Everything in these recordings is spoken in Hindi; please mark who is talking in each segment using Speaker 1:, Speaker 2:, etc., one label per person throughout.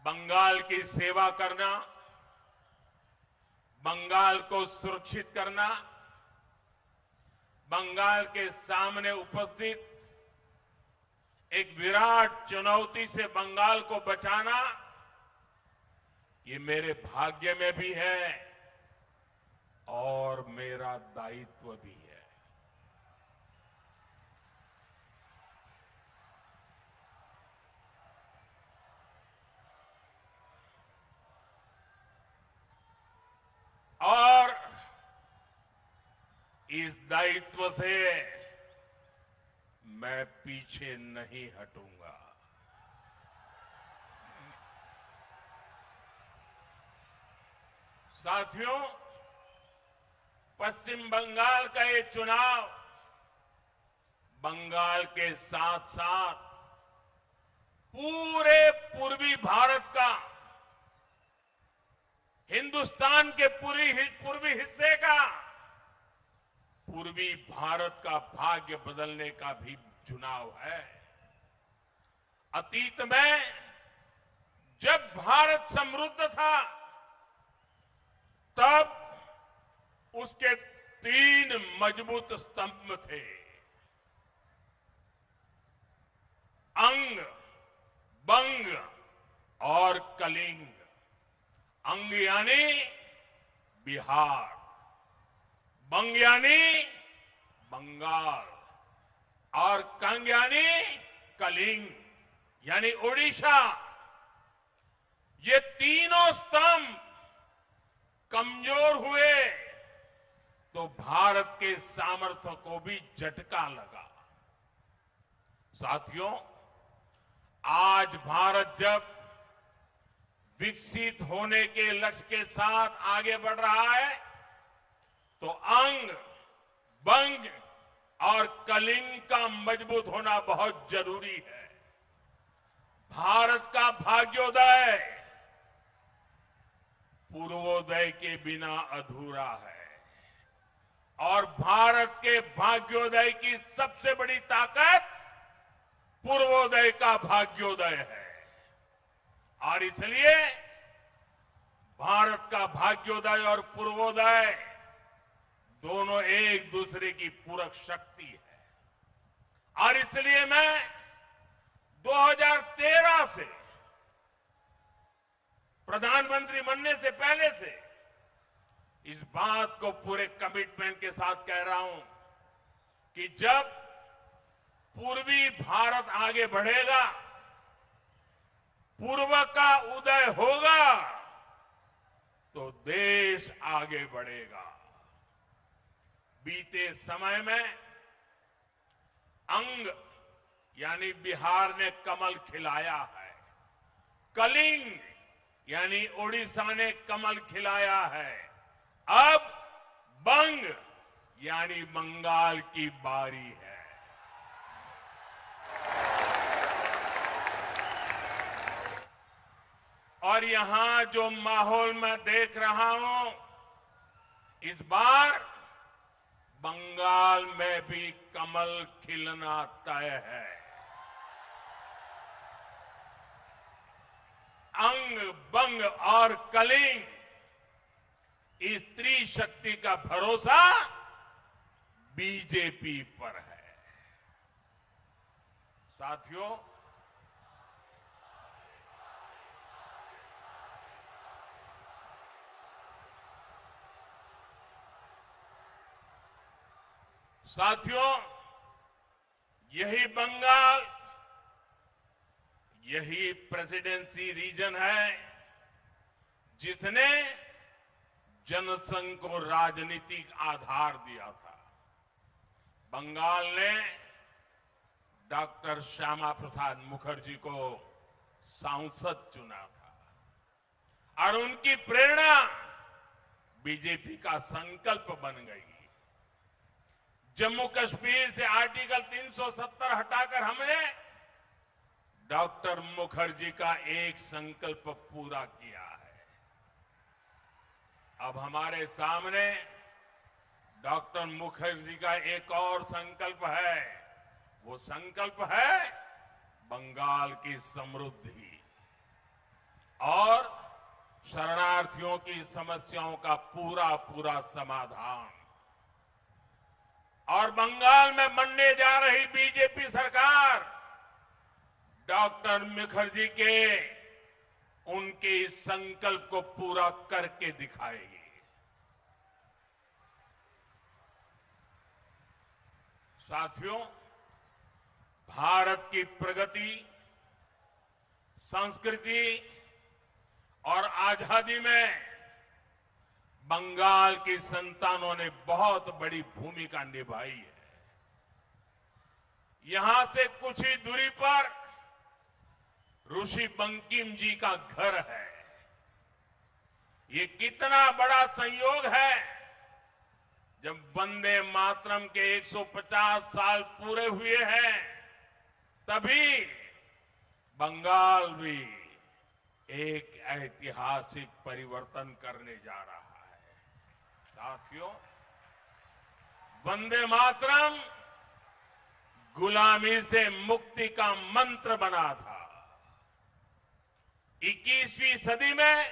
Speaker 1: बंगाल की सेवा करना, बंगाल को सुरक्षित करना, बंगाल के सामने उपस्थित एक विराट चुनौती से बंगाल को बचाना, ये मेरे भाग्य में भी है और मेरा दायित्व भी है। और इस दायित्व से मैं पीछे नहीं हटूंगा। साथियों, पश्चिम बंगाल का ये चुनाव बंगाल के साथ साथ पूरे पूर्वी भारत का, हिंदुस्तान के पूर्वी हिस्से का, पूर्वी भारत का भाग्य बदलने का भी चुनाव है। अतीत में जब भारत समृद्ध था तब उसके 3 मजबूत स्तंभ थे, अंग, बंग और कलिंग। अंग यानी बिहार, बंग यानी बंगाल और कंग यानी कलिंग यानी ओडिशा। ये तीनों स्तंभ कमजोर हुए तो भारत के सामर्थ्य को भी झटका लगा। साथियों, आज भारत जब विकसित होने के लक्ष्य के साथ आगे बढ़ रहा है तो अंग, बंग और कलिंग का मजबूत होना बहुत जरूरी है। भारत का भाग्योदय पूर्वोदय के बिना अधूरा है और भारत के भाग्योदय की सबसे बड़ी ताकत पूर्वोदय का भाग्योदय है। और इसलिए भारत का भाग्योदय और पूर्वोदय दोनों एक दूसरे की पूरक शक्ति है। और इसलिए मैं 2013 से प्रधानमंत्री बनने से पहले से इस बात को पूरे कमिटमेंट के साथ कह रहा हूं कि जब पूर्वी भारत आगे बढ़ेगा, पूर्व का उदय होगा तो देश आगे बढ़ेगा। बीते समय में अंग यानी बिहार ने कमल खिलाया है, कलिंग यानी ओडिशा ने कमल खिलाया है, अब बंग यानी बंगाल की बारी है। और यहां जो माहौल मैं देख रहा हूं, इस बार बंगाल में भी कमल खिलना तय है। अंग, बंग और कलिंग, इस त्रिशक्ति का भरोसा बीजेपी पर है। साथियों, यही बंगाल, यही प्रेसिडेंसी रीजन है जिसने जनसंघ को राजनीतिक आधार दिया था। बंगाल ने डॉक्टर श्यामा प्रसाद मुखर्जी को सांसद चुना था और उनकी प्रेरणा बीजेपी का संकल्प बन गई। जम्मू कश्मीर से आर्टिकल 370 हटाकर हमने डॉक्टर मुखर्जी का एक संकल्प पूरा किया है। अब हमारे सामने डॉक्टर मुखर्जी का एक और संकल्प है। वो संकल्प है बंगाल की समृद्धि। और शरणार्थियों की समस्याओं का पूरा पूरा समाधान। और बंगाल में बनने जा रही बीजेपी सरकार डॉक्टर मुखर्जी के उनके इस संकल्प को पूरा करके दिखाएगी। साथियों, भारत की प्रगति, संस्कृति और आजादी में बंगाल की संतानों ने बहुत बड़ी भूमिका निभाई है। यहां से कुछ ही दूरी पर ऋषि बंकिम जी का घर है। ये कितना बड़ा संयोग है, जब वंदे मातरम के 150 साल पूरे हुए हैं, तभी बंगाल भी एक ऐतिहासिक परिवर्तन करने जा रहा है। साथियों, वंदे मातरम गुलामी से मुक्ति का मंत्र बना था। 21वीं सदी में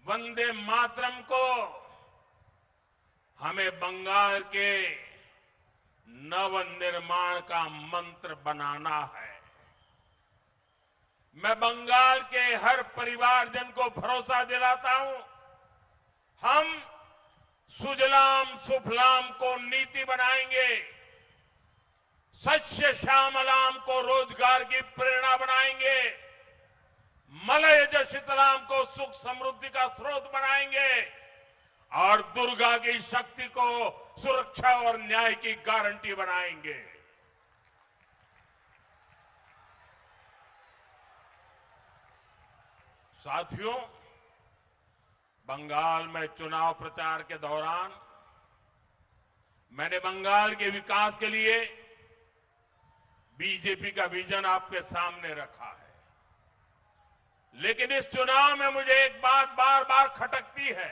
Speaker 1: वंदे मातरम को हमें बंगाल के नवनिर्माण का मंत्र बनाना है। मैं बंगाल के हर परिवारजन को भरोसा दिलाता हूं, हम सुजलाम सुफलाम को नीति बनाएंगे, शस्य श्यामलाम को रोजगार की प्रेरणा बनाएंगे, मलयज शीतलाम को सुख समृद्धि का स्रोत बनाएंगे और दुर्गा की शक्ति को सुरक्षा और न्याय की गारंटी बनाएंगे। साथियों, बंगाल में चुनाव प्रचार के दौरान मैंने बंगाल के विकास के लिए बीजेपी का विजन आपके सामने रखा है। लेकिन इस चुनाव में मुझे एक बात बार बार खटकती है।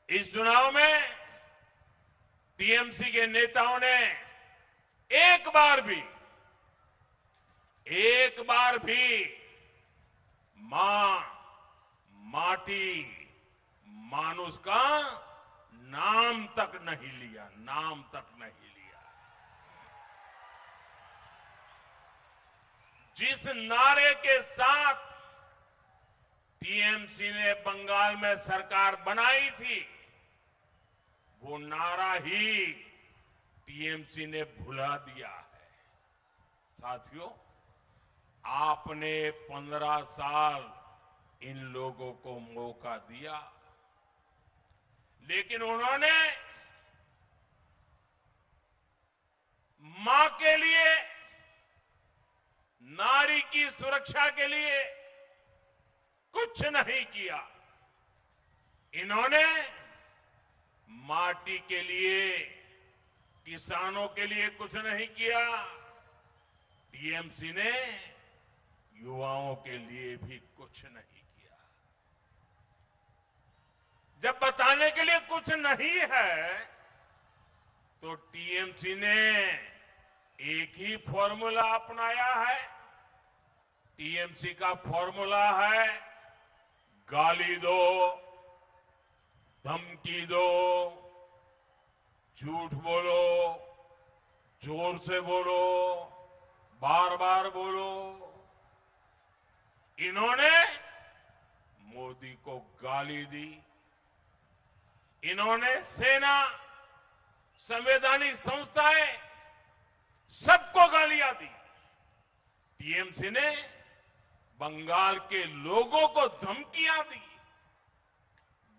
Speaker 1: इस चुनाव में टीएमसी के नेताओं ने एक बार भी मां, माटी, मानुष का नाम तक नहीं लिया। जिस नारे के साथ टीएमसी ने बंगाल में सरकार बनाई थी, वो नारा ही टीएमसी ने भुला दिया है। साथियों, आपने 15 साल इन लोगों को मौका दिया, लेकिन उन्होंने मां के लिए, नारी की सुरक्षा के लिए कुछ नहीं किया। इन्होंने माटी के लिए, किसानों के लिए कुछ नहीं किया। टीएमसी ने युवाओं के लिए भी कुछ नहीं किया। जब बताने के लिए कुछ नहीं है, तो टीएमसी ने एक ही फॉर्मूला अपनाया है। टीएमसी का फॉर्मूला है, गाली दो, धमकी दो, झूठ बोलो, जोर से बोलो, बार बार बोलो। इन्होंने मोदी को गाली दी। इन्होंने सेना, संवैधानिक संस्थाएं, सबको गालियां दी। टीएमसी ने बंगाल के लोगों को धमकियां दी,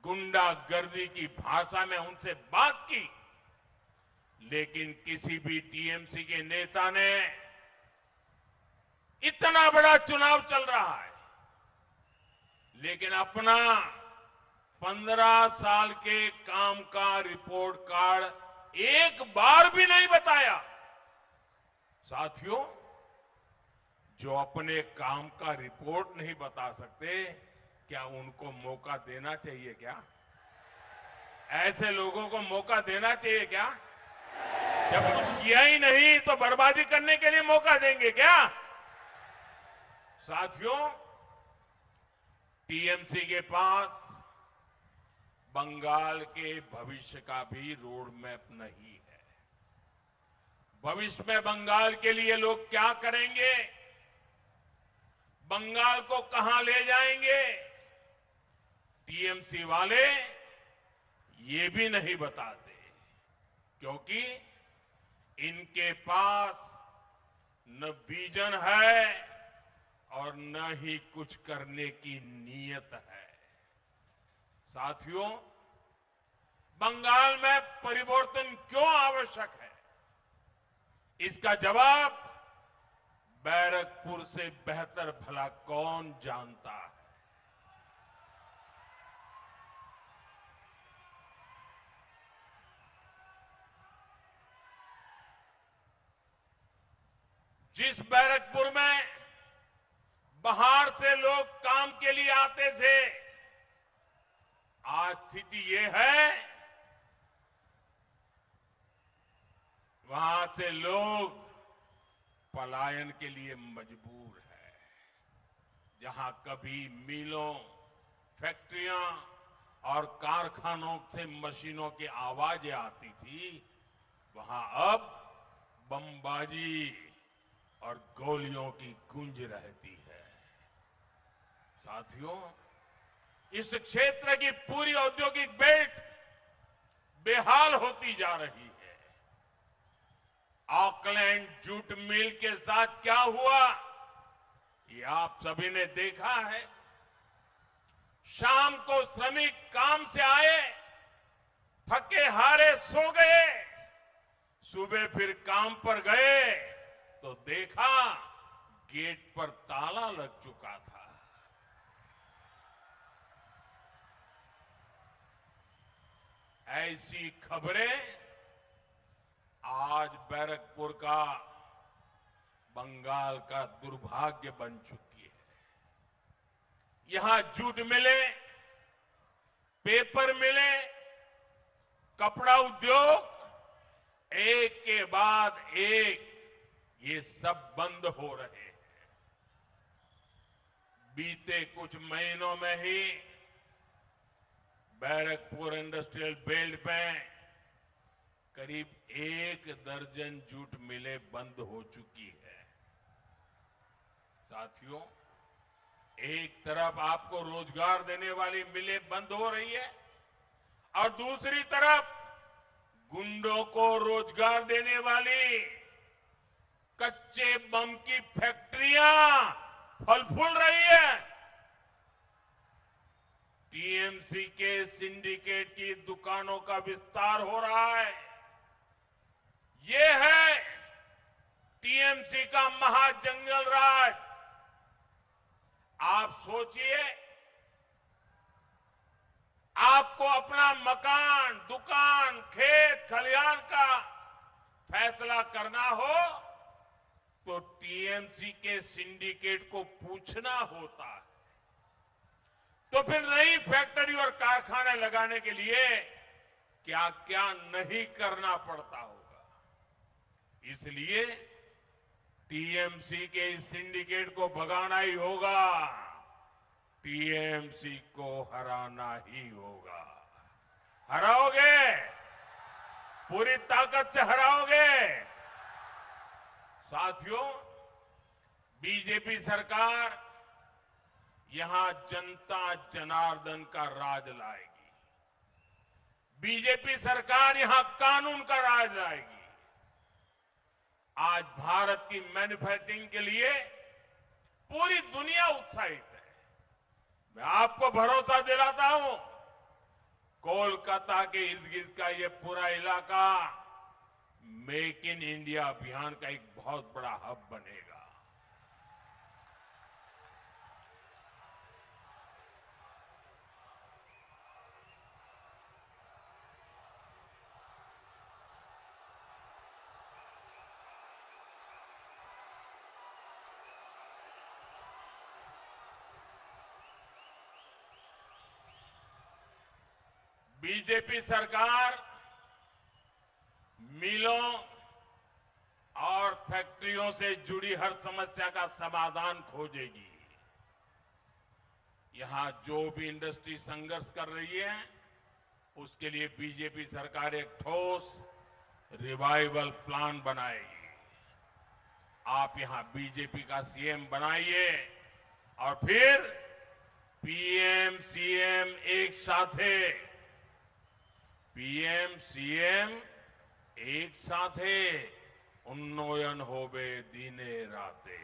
Speaker 1: गुंडागर्दी की भाषा में उनसे बात की। लेकिन किसी भी टीएमसी के नेता ने, इतना बड़ा चुनाव चल रहा है, लेकिन अपना 15 साल के काम का रिपोर्ट कार्ड एक बार भी नहीं बताया। साथियों, जो अपने काम का रिपोर्ट नहीं बता सकते, क्या उनको मौका देना चाहिए क्या? ऐसे लोगों को मौका देना चाहिए क्या? जब कुछ किया ही नहीं तो बर्बादी करने के लिए मौका देंगे क्या? साथियों, टीएमसी के पास बंगाल के भविष्य का भी रोड मैप नहीं है। भविष्य में बंगाल के लिए लोग क्या करेंगे, बंगाल को कहां ले जाएंगे, टीएमसी वाले ये भी नहीं बताते, क्योंकि इनके पास न विजन है और न ही कुछ करने की नीयत है। साथियों, बंगाल में परिवर्तन क्यों आवश्यक है, इसका जवाब बैरकपुर से बेहतर भला कौन जानता है। जिस बैरकपुर में बाहर से लोग काम के लिए आते थे, आज स्थिति ये है वहां से लोग पलायन के लिए मजबूर है। जहां कभी मिलों, फैक्ट्रियां और कारखानों से मशीनों की आवाजें आती थी, वहां अब बमबाजी और गोलियों की गूंज रहती है। साथियों, इस क्षेत्र की पूरी औद्योगिक बेल्ट बेहाल होती जा रही है। ऑकलैंड जूट मिल के साथ क्या हुआ, ये आप सभी ने देखा है। शाम को श्रमिक काम से आए, थके हारे सो गए, सुबह फिर काम पर गए तो देखा गेट पर ताला लग चुका था। ऐसी खबरें आज बैरकपुर का, बंगाल का दुर्भाग्य बन चुकी है। यहां जूट मिले, पेपर मिले, कपड़ा उद्योग, एक के बाद एक ये सब बंद हो रहे हैं। बीते कुछ महीनों में ही बैरकपुर इंडस्ट्रियल बेल्ट में करीब 1 दर्जन जूट मिलें बंद हो चुकी है। साथियों, एक तरफ आपको रोजगार देने वाली मिलें बंद हो रही है और दूसरी तरफ गुंडों को रोजगार देने वाली कच्चे बम की फैक्ट्रियां फल फूल रही है। टीएमसी के सिंडिकेट की दुकानों का विस्तार हो रहा है। ये है टीएमसी का महाजंगल राज। आप सोचिए, आपको अपना मकान, दुकान, खेत खलिहान का फैसला करना हो तो टीएमसी के सिंडिकेट को पूछना होता है। तो फिर नई फैक्ट्री और कारखाने लगाने के लिए क्या क्या नहीं करना पड़ता होगा। इसलिए टीएमसी के इस सिंडिकेट को भगाना ही होगा, टीएमसी को हराना ही होगा। हराओगे, पूरी ताकत से हराओगे। साथियों, बीजेपी सरकार यहां जनता जनार्दन का राज लाएगी। बीजेपी सरकार यहां कानून का राज लाएगी। आज भारत की मैन्युफैक्चरिंग के लिए पूरी दुनिया उत्साहित है। मैं आपको भरोसा दिलाता हूं, कोलकाता के इर्द गिर्द का ये पूरा इलाका मेक इन इंडिया अभियान का एक बहुत बड़ा हब बनेगा। बीजेपी सरकार मिलों और फैक्ट्रियों से जुड़ी हर समस्या का समाधान खोजेगी। यहां जो भी इंडस्ट्री संघर्ष कर रही है उसके लिए बीजेपी सरकार एक ठोस रिवाइवल प्लान बनाएगी। आप यहां बीजेपी का सीएम बनाइए और फिर पीएम सीएम एक साथे, पीएम सीएम एक साथे उन्नयन होवे दीने राते।